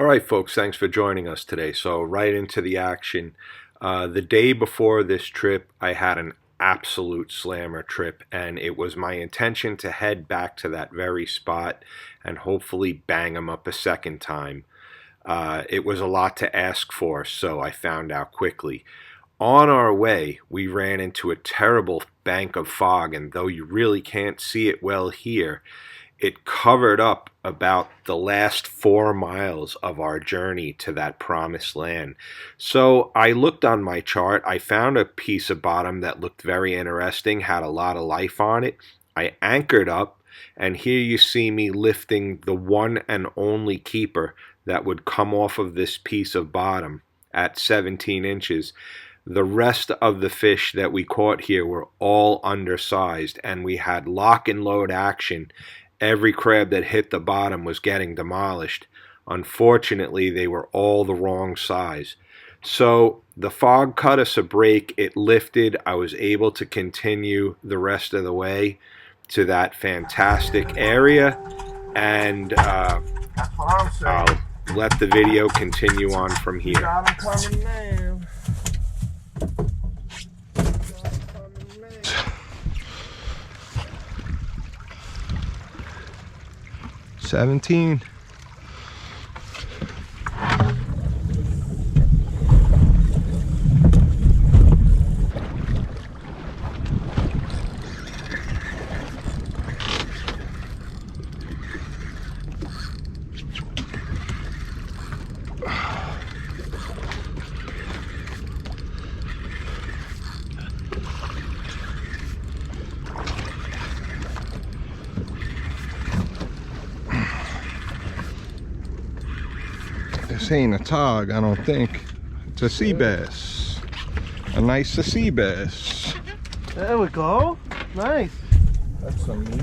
All right, folks, thanks for joining us today. So right into the action. The day before this trip, I had an absolute slammer trip, and it was my intention to head back to that very spot and hopefully bang them up a second time. It was a lot to ask for, so I found out quickly. On our way, we ran into a terrible bank of fog, and though you really can't see it well here, it covered up about the last 4 miles of our journey to that promised land. So I looked on my chart. I found a piece of bottom that looked very interesting, had a lot of life on it. I anchored up, and here you see me lifting the one and only keeper that would come off of this piece of bottom at 17 inches. The rest of the fish that we caught here were all undersized, and we had lock and load action. Every crab that hit the bottom was getting demolished. Unfortunately, they were all the wrong size. So the fog cut us a break. It lifted. I was able to continue the rest of the way to that fantastic area, and I'll let the video continue on from here. Got 'em coming now. 17. This ain't a tog, I don't think. It's a sea bass. A nice sea bass. There we go. Nice. That's some meat.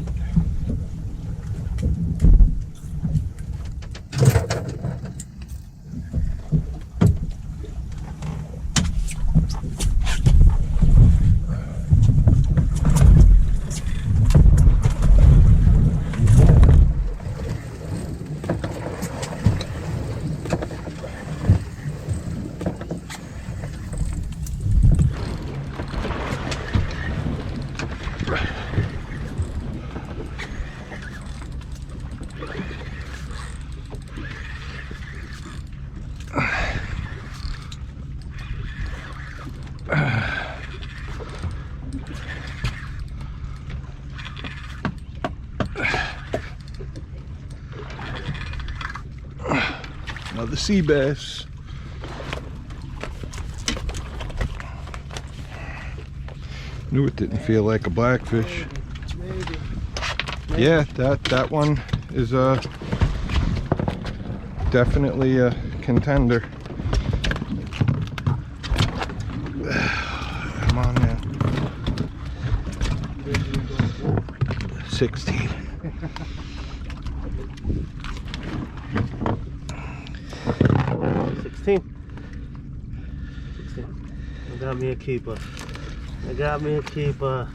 Another sea bass. Knew it didn't feel like a blackfish. Maybe. Yeah, that one is definitely a contender. Come on now. 16. 16. I got me a keeper. I got me a keeper.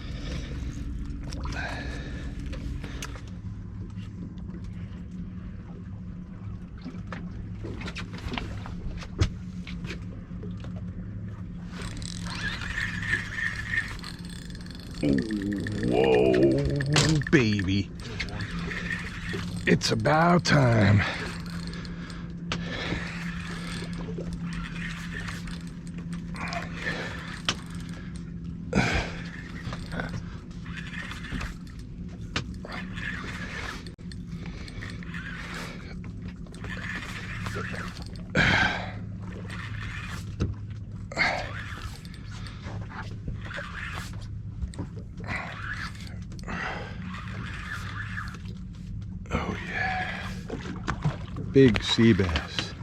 Whoa, baby. It's about time. Oh yeah, big sea bass.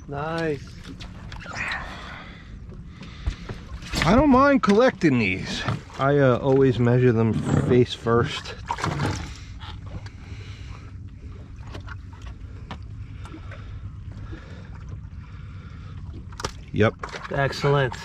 Nice. I don't mind collecting these. I always measure them face first. Yep. Excellent.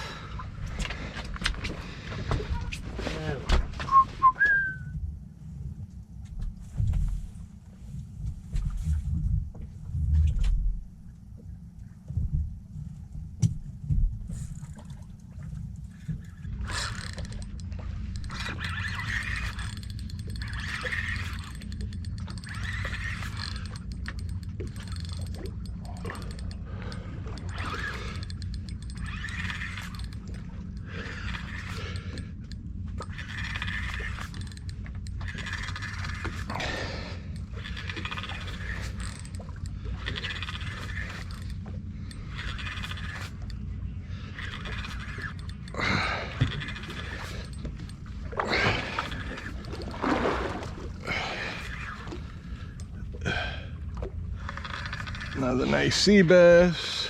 Another nice sea bass.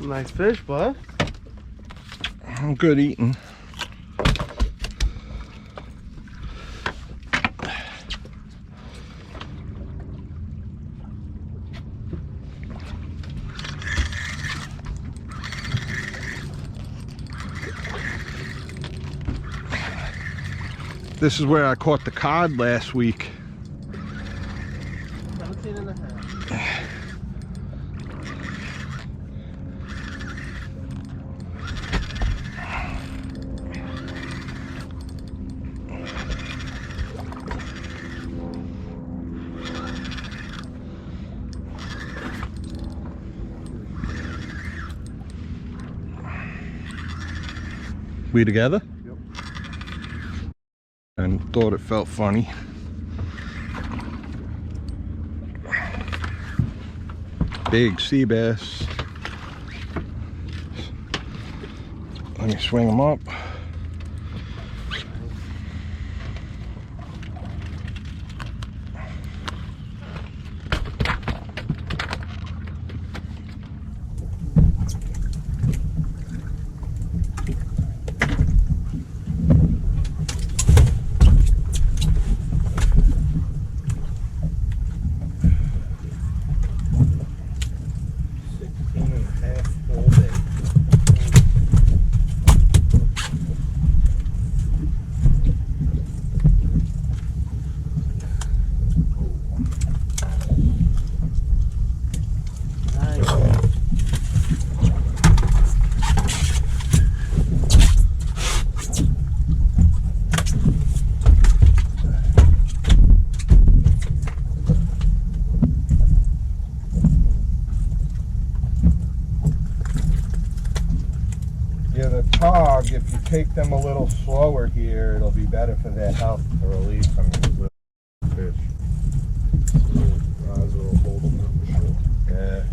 Nice fish, bud. Good eating. This is where I caught the cod last week. 17 and a half. We together? Yep. And thought it felt funny. Big sea bass. Let me swing them up. Yeah, the Tautog, if you take them a little slower here, it'll be better for their health to release some of these little fish. Rods will hold them up for sure. Yeah.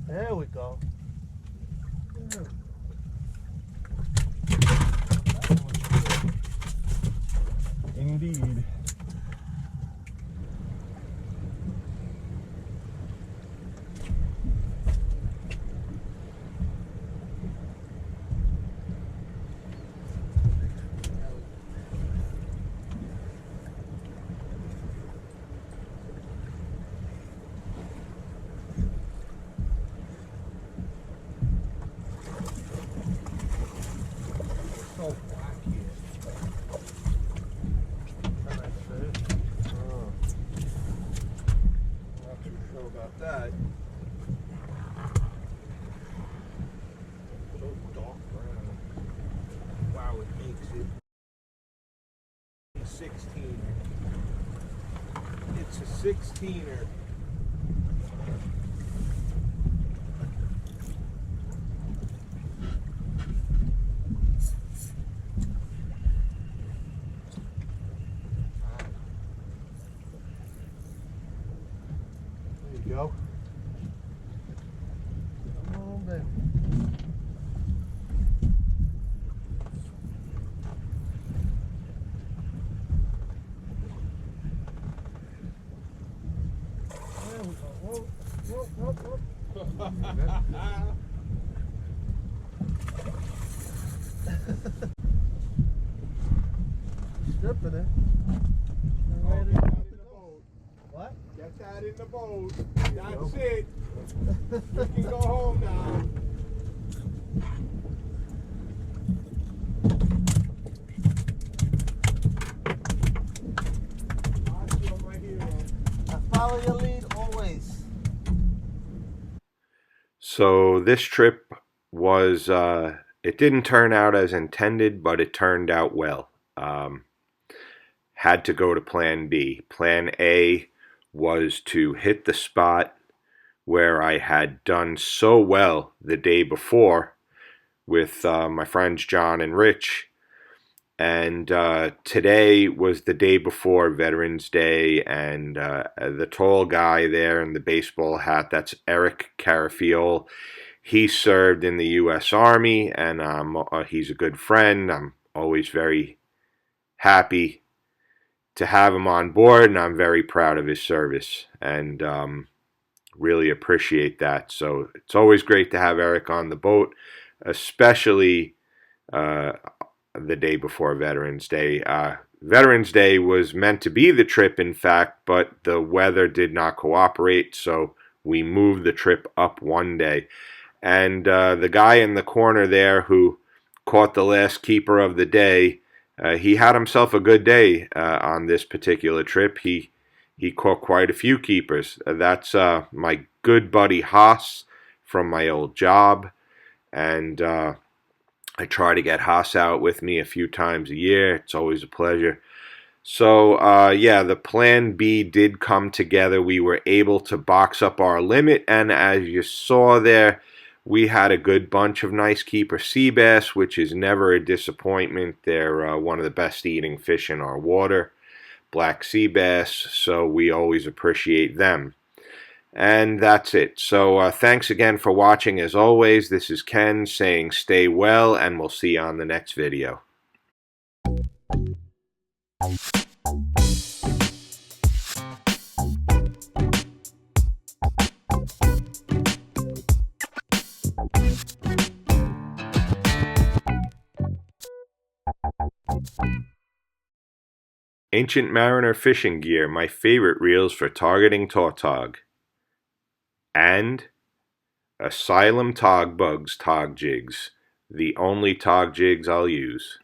There we go. Indeed. So black here. Nice fish. Oh. Not too sure about that. So dark brown. Wow, it makes it. 16. It's a 16er. There you go. Come on, baby. Stripping it. What? Get that in the boat. That's it. You can go home now. I follow your lead always. So this trip was, it didn't turn out as intended, but it turned out well. Had to go to plan B. Plan A was to hit the spot where I had done so well the day before with my friends John and Rich. And today was the day before Veterans Day, and the tall guy there in the baseball hat, that's Eric Carafiol. He served in the U.S. Army, and he's a good friend. I'm always very happy to have him on board, and I'm very proud of his service, and really appreciate that. So it's always great to have Eric on the boat, especially the day before Veterans Day. Veterans Day was meant to be the trip, in fact, but the weather did not cooperate, so we moved the trip up one day. And the guy in the corner there who caught the last keeper of the day, he had himself a good day on this particular trip. He caught quite a few keepers. That's my good buddy Haas from my old job, and I try to get Haas out with me a few times a year. It's always a pleasure. So, yeah, the plan B did come together. We were able to box up our limit, and as you saw there, we had a good bunch of nice keeper sea bass, which is never a disappointment. They're one of the best eating fish in our water, black sea bass, so we always appreciate them. And that's it. So thanks again for watching. As always, this is Ken saying stay well, and we'll see you on the next video. Ancient Mariner fishing gear, my favorite reels for targeting tautog. And Asylum Tog Bugs Tog Jigs, the only tog jigs I'll use.